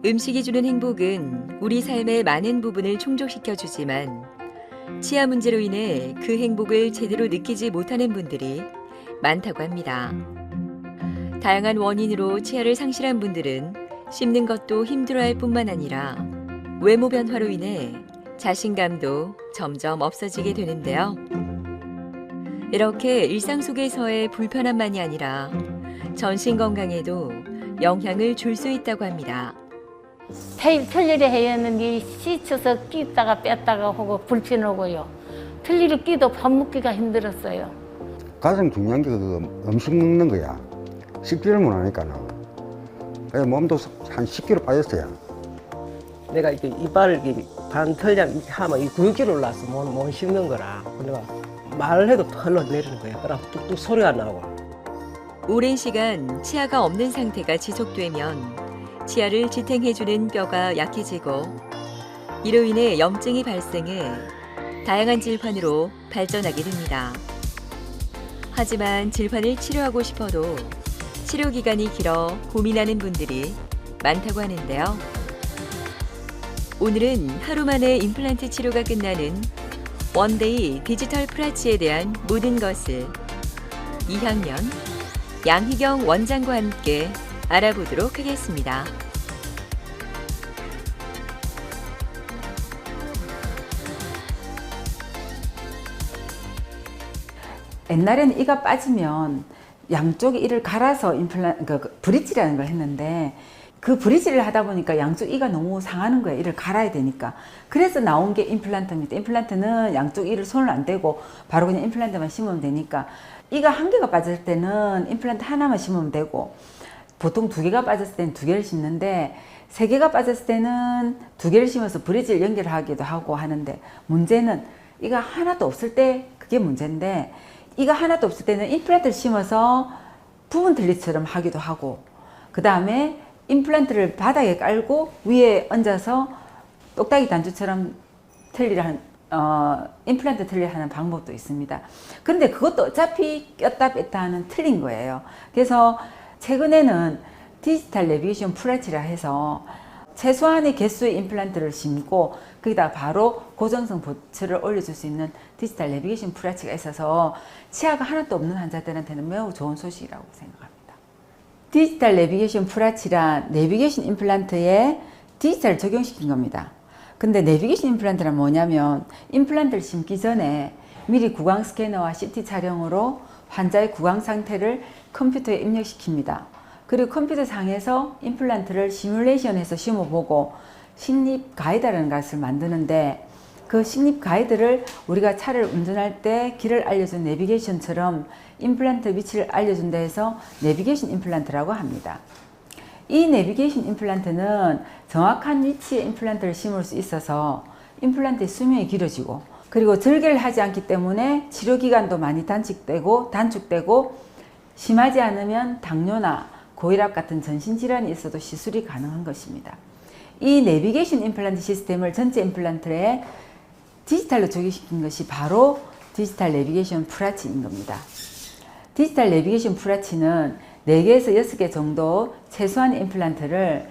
음식이 주는 행복은 우리 삶의 많은 부분을 충족시켜주지만 치아 문제로 인해 그 행복을 제대로 느끼지 못하는 분들이 많다고 합니다. 다양한 원인으로 치아를 상실한 분들은 씹는 것도 힘들어할 뿐만 아니라 외모 변화로 인해 자신감도 점점 없어지게 되는데요. 이렇게 일상 속에서의 불편함만이 아니라 전신 건강에도 영향을 줄 수 있다고 합니다. 틀니를 해야 하는데 씻어서 끼다가 뺐다가 하고 불편하고요. 틀니를 끼도 밥 먹기가 힘들었어요. 가장 중요한 게 그 음식 먹는 거야. 씹지를 못하니까는. 그래서 몸도 한 10kg 빠졌어요. 내가 이렇게 이빨을 반 털량 하면 이 근육이 올라서 못 씹는 거라. 그래가 말을 해도 털로 내리는 거야. 그럼 뚝뚝 소리가 나고. 오랜 시간 치아가 없는 상태가 지속되면 치아를 지탱해주는 뼈가 약해지고 이로 인해 염증이 발생해 다양한 질환으로 발전하게 됩니다. 하지만 질환을 치료하고 싶어도 치료 기간이 길어 고민하는 분들이 많다고 하는데요. 오늘은 하루 만에 임플란트 치료가 끝나는 원데이 디지털 프라치에 대한 모든 것을 2학년 양희경 원장과 함께 알아보도록 하겠습니다. 옛날에는 이가 빠지면 양쪽 이를 갈아서 브릿지라는 걸 했는데 그 브릿지를 하다 보니까 양쪽 이가 너무 상하는 거예요. 이를 갈아야 되니까. 그래서 나온 게 임플란트입니다. 임플란트는 양쪽 이를 손을 안 대고 바로 그냥 임플란트만 심으면 되니까 이가 한 개가 빠질 때는 임플란트 하나만 심으면 되고 보통 2개가 빠졌을 때는 2개를 심는데 3개가 빠졌을 때는 2개를 심어서 브릿지를 연결하기도 하고 하는데 문제는 이가 하나도 없을 때 그게 문제인데 이가 하나도 없을 때는 임플란트를 심어서 부분 틀니처럼 하기도 하고 그 다음에 임플란트를 바닥에 깔고 위에 얹어서 똑딱이 단추처럼 틀니를 하는 임플란트 틀니를 하는 방법도 있습니다. 그런데 그것도 어차피 꼈다 뺐다 하는 틀린 거예요. 그래서 최근에는 디지털 내비게이션 프라치라 해서 최소한의 개수의 임플란트를 심고 거기다 바로 고정성 보츠를 올려줄 수 있는 디지털 내비게이션 프라치가 있어서 치아가 하나도 없는 환자들한테는 매우 좋은 소식이라고 생각합니다. 디지털 내비게이션 프라치란 내비게이션 임플란트에 디지털을 적용시킨 겁니다. 근데 내비게이션 임플란트란 뭐냐면 임플란트를 심기 전에 미리 구강 스캐너와 CT 촬영으로 환자의 구강 상태를 컴퓨터에 입력시킵니다. 그리고 컴퓨터 상에서 임플란트를 시뮬레이션해서 심어보고 식립 가이드라는 것을 만드는데 그 식립 가이드를 우리가 차를 운전할 때 길을 알려준 내비게이션처럼 임플란트 위치를 알려준다 해서 내비게이션 임플란트라고 합니다. 이 내비게이션 임플란트는 정확한 위치에 임플란트를 심을 수 있어서 임플란트의 수명이 길어지고 그리고 절개를 하지 않기 때문에 치료기간도 많이 단축되고 심하지 않으면 당뇨나 고혈압 같은 전신질환이 있어도 시술이 가능한 것입니다. 이 내비게이션 임플란트 시스템을 전체 임플란트에 디지털로 적용시킨 것이 바로 디지털 내비게이션 프라치인 겁니다. 디지털 내비게이션 프라치는 4개에서 6개 정도 최소한의 임플란트를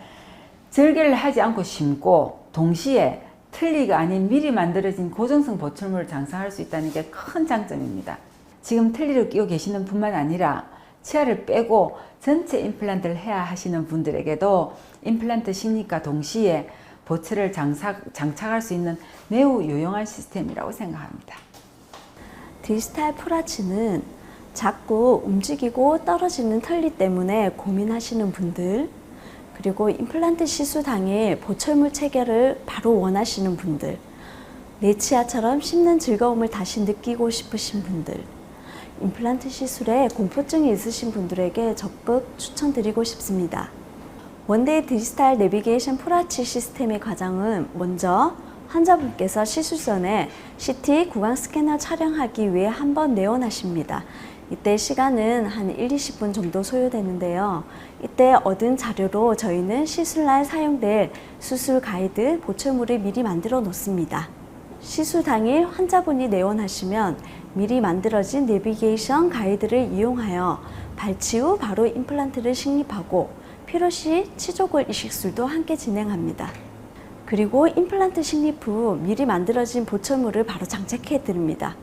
절개를 하지 않고 심고 동시에 틀니가 아닌 미리 만들어진 고정성 보철물을 장착할 수 있다는 게 큰 장점입니다. 지금 틀니를 끼고 계시는 뿐만 아니라 치아를 빼고 전체 임플란트를 해야 하시는 분들에게도 임플란트 심리과 동시에 보철을 장착할 수 있는 매우 유용한 시스템이라고 생각합니다. 디지털 프라치는 자꾸 움직이고 떨어지는 틀니 때문에 고민하시는 분들, 그리고 임플란트 시술 당일 보철물 체결을 바로 원하시는 분들, 내 치아처럼 씹는 즐거움을 다시 느끼고 싶으신 분들, 임플란트 시술에 공포증이 있으신 분들에게 적극 추천드리고 싶습니다. 원데이 디지털 내비게이션 프라치 시스템의 과정은 먼저 환자분께서 시술 전에 CT 구강 스캐너 촬영하기 위해 한번 내원하십니다. 이때 시간은 한 1-20분 정도 소요되는데요. 이때 얻은 자료로 저희는 시술날 사용될 수술 가이드, 보철물을 미리 만들어 놓습니다. 시술 당일 환자분이 내원하시면 미리 만들어진 내비게이션 가이드를 이용하여 발치 후 바로 임플란트를 식립하고 필요시 치조골 이식술도 함께 진행합니다. 그리고 임플란트 식립 후 미리 만들어진 보철물을 바로 장착해 드립니다.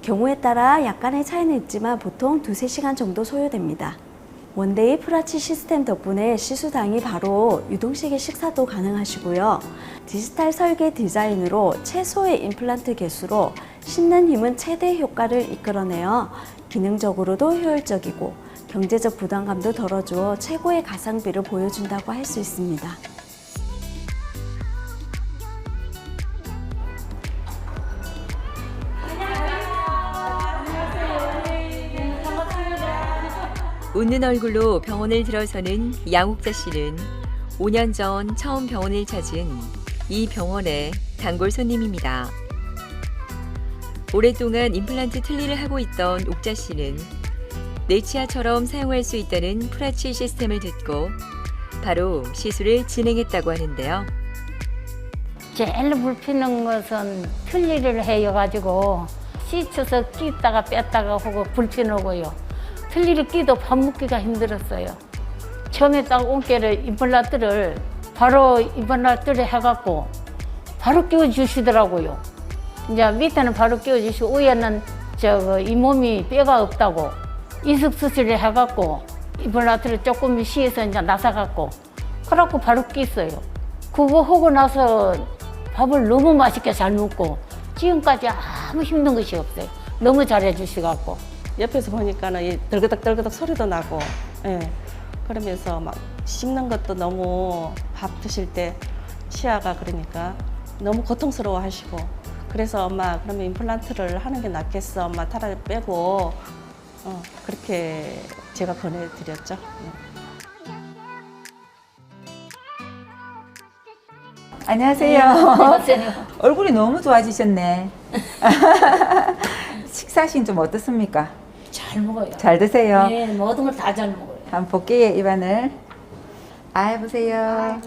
경우에 따라 약간의 차이는 있지만 보통 2-3시간 정도 소요됩니다. 원데이 프라치 시스템 덕분에 시수당이 바로 유동식의 식사도 가능하시고요. 디지털 설계 디자인으로 최소의 임플란트 개수로 씹는 힘은 최대 효과를 이끌어내어 기능적으로도 효율적이고 경제적 부담감도 덜어주어 최고의 가성비를 보여준다고 할 수 있습니다. 웃는 얼굴로 병원을 들어서는 양옥자 씨는 5년 전 처음 병원을 찾은 이 병원의 단골 손님입니다. 오랫동안 임플란트 틀니를 하고 있던 옥자 씨는 내 치아처럼 사용할 수 있다는 프라치 시스템을 듣고 바로 시술을 진행했다고 하는데요. 제일 불편한 것은 틀니를 해가지고 씻어서 끼다가 뺐다가 하고 불편하고요. 틀니를 끼도 밥 먹기가 힘들었어요. 처음에 딱 온게를 임플란트를 바로 임플란트를 해갖고 바로 끼워주시더라고요. 이제 밑에는 바로 끼워주시고 위에는 잇몸이 뼈가 없다고 이식 수술을 해갖고 임플란트를 조금 시에서 이제 나사갖고 그래갖고 바로 끼었어요. 그거 하고 나서 밥을 너무 맛있게 잘 먹고 지금까지 아무 힘든 것이 없어요. 너무 잘해주시갖고. 옆에서 보니까는 이 덜그덕덜그덕 소리도 나고, 예. 그러면서 막 씹는 것도 너무 밥 드실 때 치아가 그러니까 너무 고통스러워 하시고. 그래서 엄마 그러면 임플란트를 하는 게 낫겠어. 엄마 타라 빼고, 그렇게 제가 권해드렸죠. 안녕하세요. 안녕하세요. 얼굴이 너무 좋아지셨네. 식사하신 좀 어떻습니까? 잘 먹어요. 잘 드세요. 네, 모든 걸 다 잘 먹어요. 한번 볼게요, 입안을. 보세요.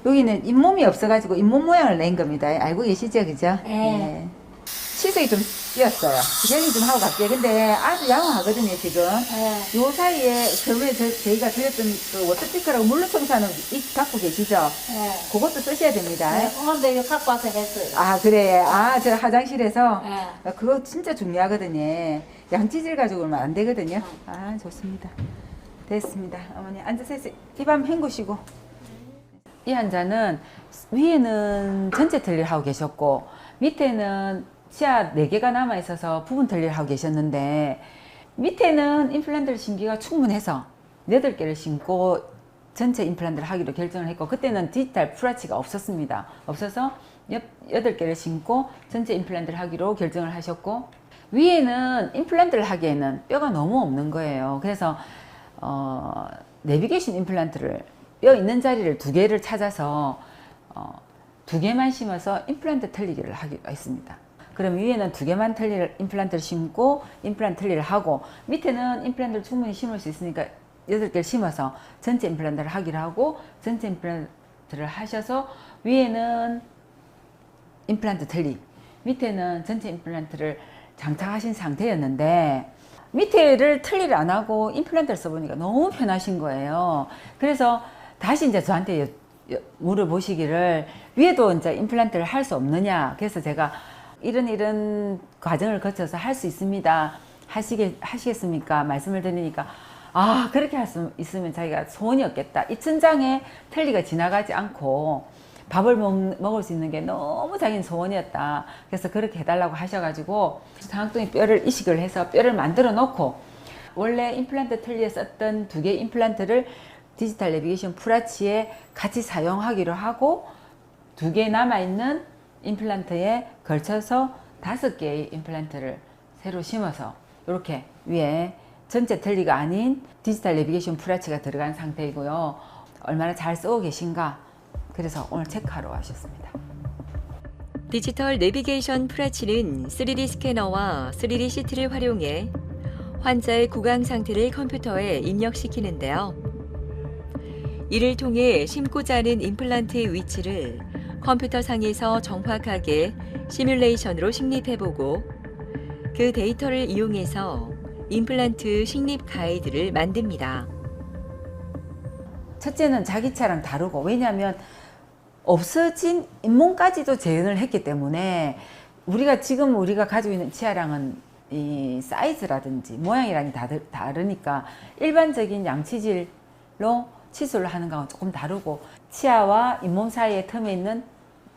여기는 잇몸이 없어가지고 잇몸 모양을 낸 겁니다. 알고 계시죠, 그죠? 네. 치석이 좀 띄었어요. 정리 좀 하고 갈게요. 근데 아주 양호하거든요, 지금. 네. 요 사이에 처음에 저희가 드렸던 그 워터피커라고 물로 청소하는 이 갖고 계시죠? 네. 그것도 쓰셔야 됩니다. 네, 오늘도 이거 갖고 와서 했어요. 아, 그래. 저 화장실에서. 네. 그거 진짜 중요하거든요. 양치질 가지고 오면 안 되거든요. 아, 좋습니다. 됐습니다. 어머니, 앉으세요. 입 한번 헹구시고. 이 환자는 위에는 전체 틀니를 하고 계셨고, 밑에는 치아 4개가 남아있어서 부분 틀니를 하고 계셨는데, 밑에는 임플란트를 심기가 충분해서 8개를 심고 전체 임플란트를 하기로 결정을 했고, 그때는 디지털 프라치가 없었습니다. 없어서 8개를 심고 전체 임플란트를 하기로 결정을 하셨고, 위에는 임플란트를 하기에는 뼈가 너무 없는 거예요. 그래서 내비게이션 임플란트를 뼈 있는 자리를 2개를 찾아서 2개만 심어서 임플란트 틀리기를 하기로 했습니다. 그럼 위에는 2개만 임플란트를 심고 임플란트 틀리를 하고, 밑에는 임플란트를 충분히 심을 수 있으니까 8개를 심어서 전체 임플란트를 하기로 하고, 전체 임플란트를 하셔서 위에는 임플란트 틀리, 밑에는 전체 임플란트를 장착하신 상태였는데, 밑에를 틀리를 안 하고 임플란트를 써보니까 너무 편하신 거예요. 그래서 다시 이제 저한테 물어보시기를, 위에도 이제 임플란트를 할 수 없느냐. 그래서 제가 이런 과정을 거쳐서 할 수 있습니다. 하시겠습니까? 말씀을 드리니까, 아, 그렇게 할 수 있으면 자기가 소원이 없겠다. 이 천장에 틀니가 지나가지 않고 밥을 먹을 수 있는 게 너무 자기는 소원이었다. 그래서 그렇게 해달라고 하셔가지고 상악동에 뼈를 이식을 해서 뼈를 만들어 놓고, 원래 임플란트 틀니에 썼던 2개 임플란트를 디지털 내비게이션 프라치에 같이 사용하기로 하고, 2개 남아있는 임플란트에 걸쳐서 5개의 임플란트를 새로 심어서 이렇게 위에 전체 틀니가 아닌 디지털 내비게이션 프라치가 들어간 상태이고요. 얼마나 잘 쓰고 계신가, 그래서 오늘 체크하러 와셨습니다. 디지털 내비게이션 프라치는 3D 스캐너와 3D CT를 활용해 환자의 구강 상태를 컴퓨터에 입력시키는데요. 이를 통해 심고자 하는 임플란트의 위치를 컴퓨터 상에서 정확하게 시뮬레이션으로 식립해보고 그 데이터를 이용해서 임플란트 식립 가이드를 만듭니다. 첫째는 자기 차랑 다르고, 왜냐하면 없어진 잇몸까지도 재현을 했기 때문에 지금 우리가 가지고 있는 치아랑은 이 사이즈라든지 모양이랑 다르니까 일반적인 양치질로 치수를 하는 거하고 조금 다르고, 치아와 잇몸 사이의 틈에 있는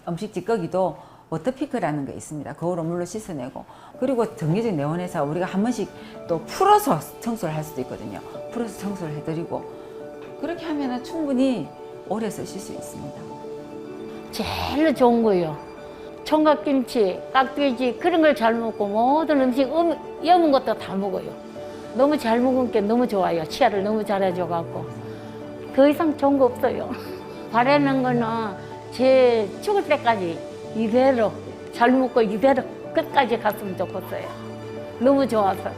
음식 찌꺼기도 워터피크라는 게 있습니다. 거울로 물로 씻어내고, 그리고 정기적 내원에서 우리가 한 번씩 또 풀어서 청소를 할 수도 있거든요. 풀어서 청소를 해드리고, 그렇게 하면 충분히 오래 쓰실 수 있습니다. 제일 좋은 거예요. 총각김치, 깍두기 그런 걸 잘 먹고 모든 음식 여문 것도 다 먹어요. 너무 잘 먹은 게 너무 좋아요. 치아를 너무 잘해줘갖고 더 이상 좋은 거 없어요. 바라는 거는 제 죽을 때까지 이대로 잘 먹고 이대로 끝까지 갔으면 좋겠어요. 너무 좋아서.